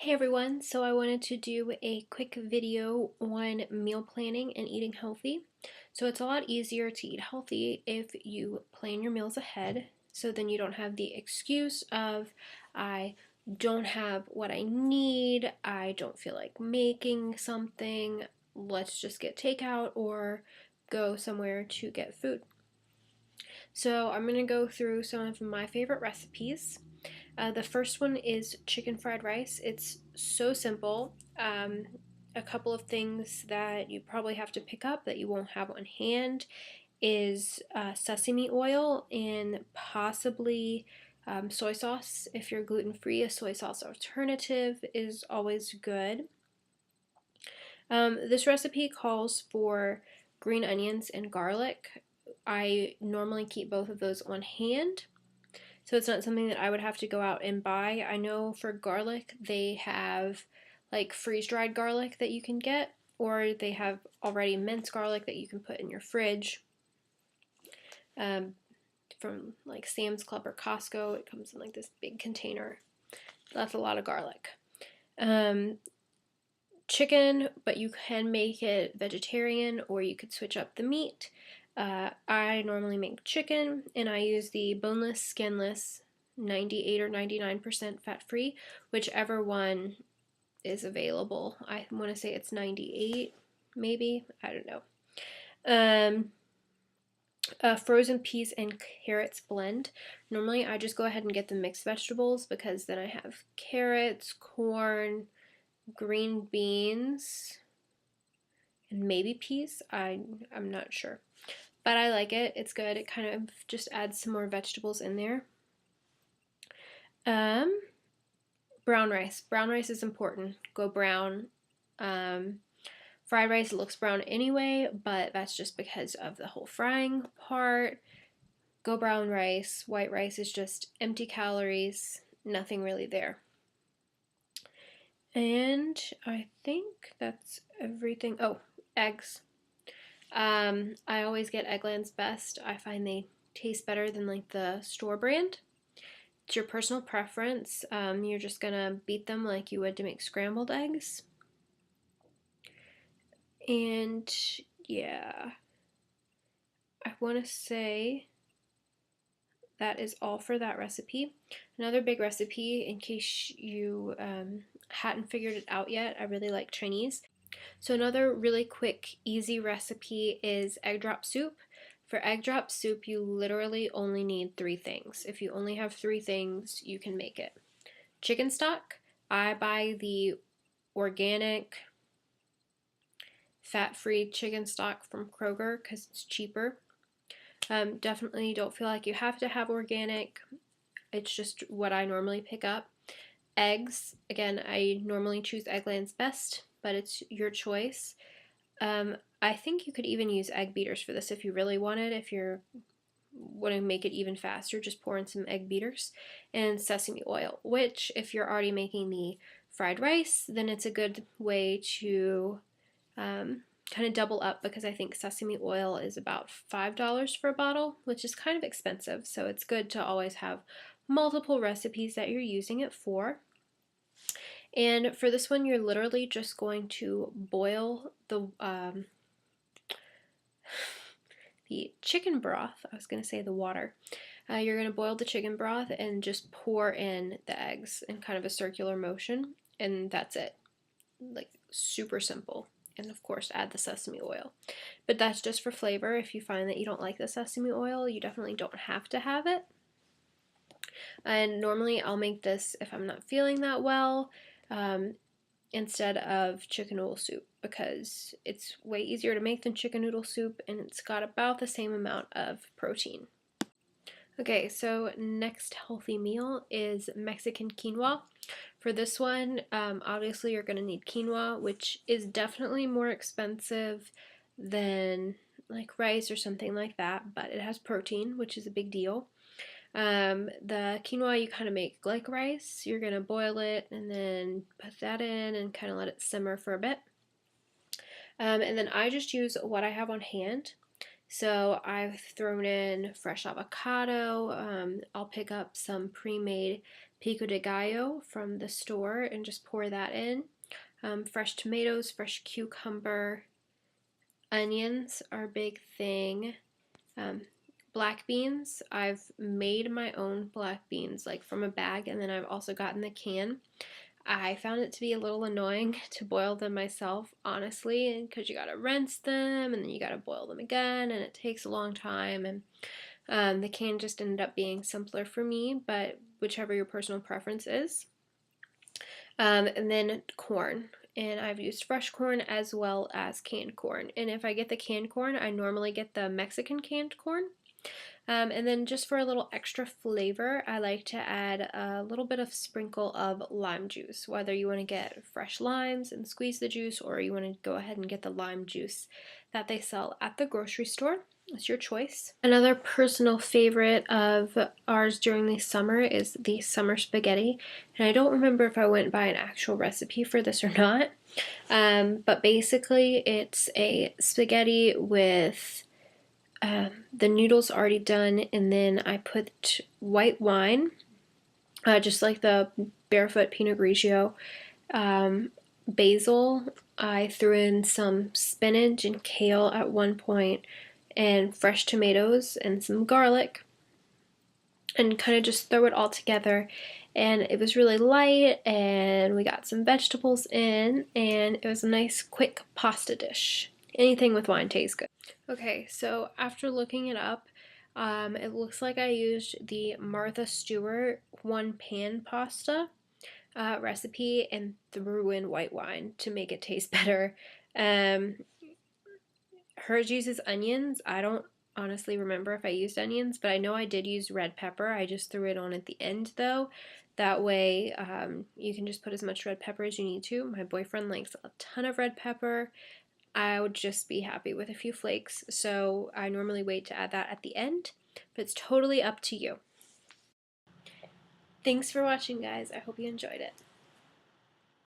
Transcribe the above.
Hey everyone, so I wanted to do a quick video on meal planning and eating healthy. So it's a lot easier to eat healthy if you plan your meals ahead, so then you don't have the excuse of I don't have what I need, I don't feel like making something, let's just get takeout or go somewhere to get food. So I'm going to go through some of my favorite recipes. The first one is chicken fried rice. It's so simple. A couple of things that you probably have to pick up that you won't have on hand is sesame oil and possibly soy sauce. If you're gluten free, a soy sauce alternative is always good. This recipe calls for green onions and garlic. I normally keep both of those on hand, so it's not something that I would have to go out and buy. I know for garlic, they have like freeze-dried garlic that you can get, or they have already minced garlic that you can put in your fridge. From like Sam's Club or Costco, it comes in like this big container. That's a lot of garlic. Chicken, but you can make it vegetarian or you could switch up the meat. I normally make chicken and I use the boneless, skinless, 98 or 99% fat free, whichever one is available. I want to say it's 98, maybe. I don't know. Frozen peas and carrots blend. Normally I just go ahead and get the mixed vegetables because then I have carrots, corn, green beans, and maybe peas. I'm not sure. But I like it. It's good. It kind of just adds some more vegetables in there. Brown rice. Brown rice is important. Go brown. Fried rice looks brown anyway, but that's just because of the whole frying part. Go brown rice. White rice is just empty calories. Nothing really there. And I think that's everything. Oh, eggs. I always get Eggland's Best. I find they taste better than like the store brand. It's your personal preference. You're just gonna beat them like you would to make scrambled eggs. And yeah, I want to say that is all for that recipe. Another big recipe, in case you hadn't figured it out yet, I really like Chinese. So another really quick, easy recipe is egg drop soup. For egg drop soup, you literally only need 3 things. If you only have 3 things, you can make it. Chicken stock. I buy the organic, fat-free chicken stock from Kroger because it's cheaper. Definitely don't feel like you have to have organic. It's just what I normally pick up. Eggs. Again, I normally choose Eggland's Best, but it's your choice. I think you could even use egg beaters for this if you really wanted. If you want to make it even faster, just pour in some egg beaters. And sesame oil, which if you're already making the fried rice, then it's a good way to kind of double up, because I think sesame oil is about $5 for a bottle, which is kind of expensive. So it's good to always have multiple recipes that you're using it for. And for this one, you're literally just going to boil the chicken broth. I was going to say the water. You're going to boil the chicken broth and just pour in the eggs in kind of a circular motion, and that's it. Like, super simple. And of course, add the sesame oil. But that's just for flavor. If you find that you don't like the sesame oil, you definitely don't have to have it. And normally I'll make this if I'm not feeling that well, instead of chicken noodle soup, because it's way easier to make than chicken noodle soup and it's got about the same amount of protein. Okay, so next healthy meal is Mexican quinoa. For this one, obviously you're going to need quinoa, which is definitely more expensive than like rice or something like that, but it has protein, which is a big deal. The quinoa you kind of make like rice. You're going to boil it and then put that in and kind of let it simmer for a bit. And then I just use what I have on hand. So I've thrown in fresh avocado. I'll pick up some pre-made pico de gallo from the store and just pour that in. Fresh tomatoes, fresh cucumber, onions are a big thing. Um, Black beans, I've made my own black beans like from a bag, and then I've also gotten the can. I found it to be a little annoying to boil them myself, honestly, because you gotta rinse them and then you gotta boil them again, and it takes a long time. And the can just ended up being simpler for me, but whichever your personal preference is. And then corn. And I've used fresh corn as well as canned corn. And if I get the canned corn, I normally get the Mexican canned corn. And then just for a little extra flavor, I like to add a little bit of sprinkle of lime juice, whether you want to get fresh limes and squeeze the juice, or you want to go ahead and get the lime juice that they sell at the grocery store. It's your choice. Another personal favorite of ours during the summer is the summer spaghetti. And I don't remember if I went by an actual recipe for this or not. But basically it's a spaghetti with the noodles already done, and then I put white wine, just like the Barefoot Pinot Grigio, basil. I threw in some spinach and kale at one point, and fresh tomatoes and some garlic, and kind of just throw it all together. And it was really light, and we got some vegetables in, and it was a nice quick pasta dish. Anything with wine tastes good. Okay, so after looking it up, it looks like I used the Martha Stewart one pan pasta recipe and threw in white wine to make it taste better. Hers uses onions. I don't honestly remember if I used onions, but I know I did use red pepper. I just threw it on at the end though. That way you can just put as much red pepper as you need to. My boyfriend likes a ton of red pepper. I would just be happy with a few flakes, so I normally wait to add that at the end, but it's totally up to you. Thanks for watching, guys. I hope you enjoyed it.